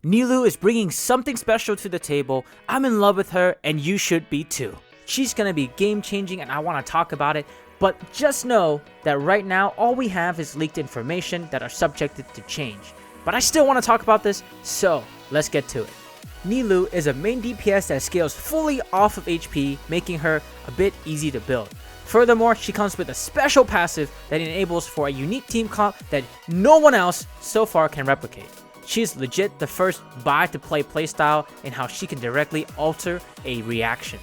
Nilou is bringing something special to the table. I'm in love with her and you should be too. She's gonna be game changing and I want to talk about it, but just know that right now all we have is leaked information that are subjected to change. But I still want to talk about this, so let's get to it. Nilou is a main DPS that scales fully off of HP, making her a bit easy to build. Furthermore, she comes with a special passive that enables for a unique team comp that no one else so far can replicate. She is legit the first buy to play playstyle in how she can directly alter a reaction.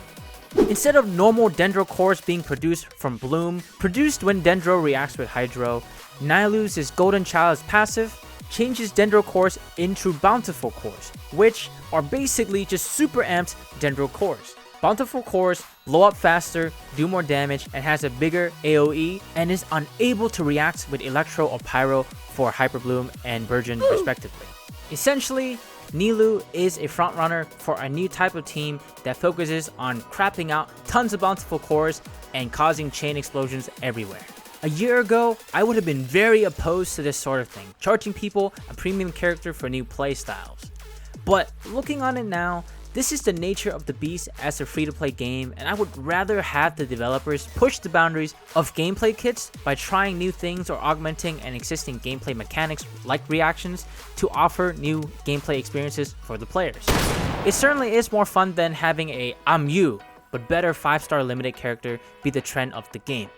Instead of normal Dendro cores being produced from Bloom, produced when Dendro reacts with Hydro, Nilou's Golden Child's passive changes Dendro cores into Bountiful cores, which are basically just super amped Dendro cores. Bountiful cores blow up faster, do more damage, and has a bigger AoE, and is unable to react with Electro or Pyro for Hyper Bloom and Virgin respectively. Essentially, Nilou is a frontrunner for a new type of team that focuses on crapping out tons of bountiful cores and causing chain explosions everywhere. A year ago, I would have been very opposed to this sort of thing, charging people a premium character for new playstyles. But looking on it now, this is the nature of the beast as a free-to-play game, and I would rather have the developers push the boundaries of gameplay kits by trying new things or augmenting an existing gameplay mechanics like reactions to offer new gameplay experiences for the players. It certainly is more fun than having a I'm you, but better 5-star limited character be the trend of the game.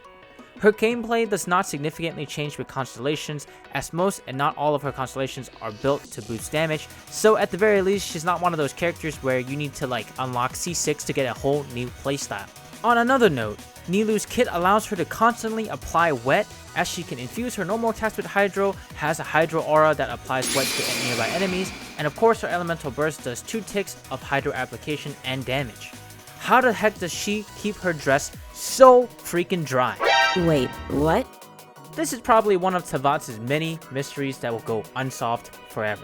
Her gameplay does not significantly change with Constellations, as most and not all of her Constellations are built to boost damage, so at the very least she's not one of those characters where you need to unlock C6 to get a whole new playstyle. On another note, Nilou's kit allows her to constantly apply wet, as she can infuse her normal attacks with Hydro, has a Hydro aura that applies wet to nearby enemies, and of course her elemental burst does 2 ticks of Hydro application and damage. How the heck does she keep her dress so freaking dry? Wait, what? This is probably one of Tavats's many mysteries that will go unsolved forever.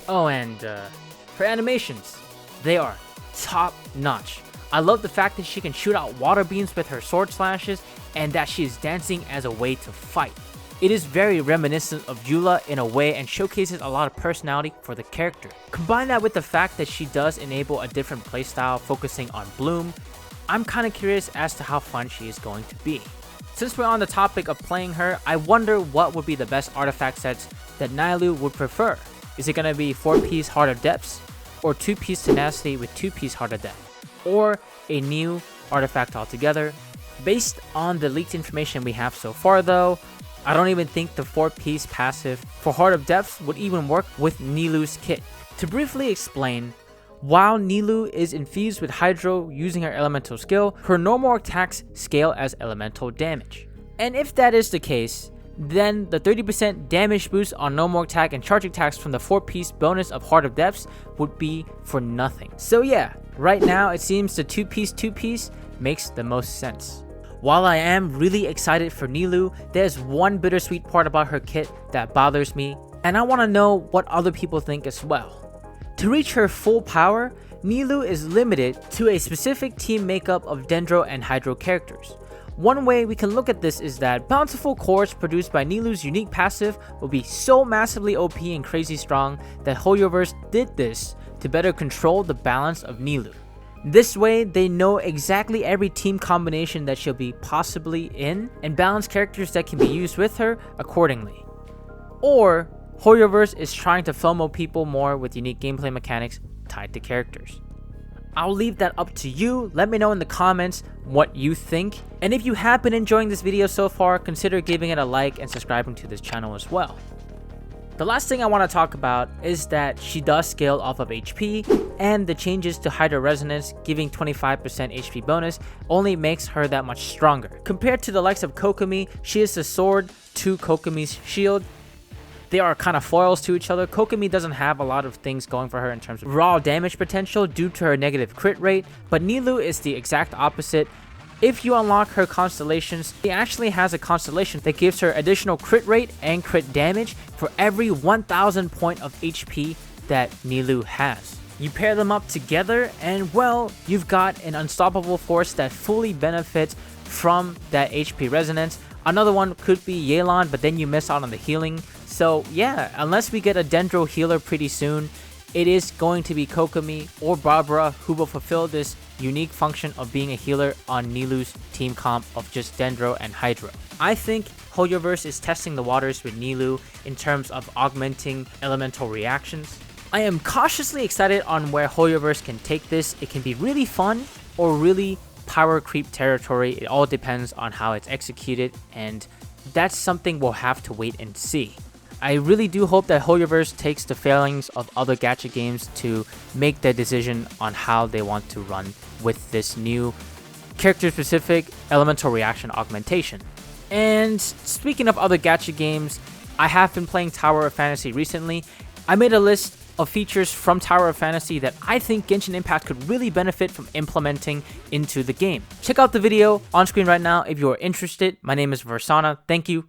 Oh, and her animations, they are top notch. I love the fact that she can shoot out water beams with her sword slashes and that she is dancing as a way to fight. It is very reminiscent of Eula in a way and showcases a lot of personality for the character. Combine that with the fact that she does enable a different playstyle focusing on Bloom, I'm kinda curious as to how fun she is going to be. Since we're on the topic of playing her, I wonder what would be the best artifact sets that Nilou would prefer. Is it gonna be 4-piece Heart of Depths, or 2-piece Tenacity with 2-piece Heart of Depth, or a new artifact altogether? Based on the leaked information we have so far though, I don't even think the 4-piece passive for Heart of Depths would even work with Nilou's kit. To briefly explain, while Nilou is infused with Hydro using her elemental skill, her normal attacks scale as elemental damage. And if that is the case, then the 30% damage boost on normal attack and charge attacks from the 4-piece bonus of Heart of Depths would be for nothing. So yeah, right now it seems the 2-piece makes the most sense. While I am really excited for Nilou, there's one bittersweet part about her kit that bothers me, and I want to know what other people think as well. To reach her full power, Nilou is limited to a specific team makeup of Dendro and Hydro characters. One way we can look at this is that bountiful cores produced by Nilou's unique passive will be so massively OP and crazy strong that Hoyoverse did this to better control the balance of Nilou. This way, they know exactly every team combination that she'll be possibly in and balance characters that can be used with her accordingly. Or Hoyoverse is trying to FOMO people more with unique gameplay mechanics tied to characters. I'll leave that up to you. Let me know in the comments what you think. And if you have been enjoying this video so far, consider giving it a like and subscribing to this channel as well. The last thing I want to talk about is that she does scale off of HP, and the changes to Hydro Resonance giving 25% HP bonus only makes her that much stronger. Compared to the likes of Kokomi, she is the sword to Kokomi's shield. They are kind of foils to each other. Kokomi doesn't have a lot of things going for her in terms of raw damage potential due to her negative crit rate, but Nilou is the exact opposite. If you unlock her Constellations, she actually has a Constellation that gives her additional crit rate and crit damage for every 1000 point of HP that Nilou has. You pair them up together and well, you've got an unstoppable force that fully benefits from that HP resonance. Another one could be Yelan, but then you miss out on the healing. So yeah, unless we get a Dendro healer pretty soon, it is going to be Kokomi or Barbara who will fulfill this unique function of being a healer on Nilou's team comp of just Dendro and Hydro. I think Hoyoverse is testing the waters with Nilou in terms of augmenting elemental reactions. I am cautiously excited on where Hoyoverse can take this. It can be really fun or really power creep territory. It all depends on how it's executed, and that's something we'll have to wait and see. I really do hope that Hoyoverse takes the failings of other gacha games to make their decision on how they want to run with this new character-specific elemental reaction augmentation. And speaking of other gacha games, I have been playing Tower of Fantasy recently. I made a list of features from Tower of Fantasy that I think Genshin Impact could really benefit from implementing into the game. Check out the video on screen right now if you are interested. My name is Varsona. Thank you.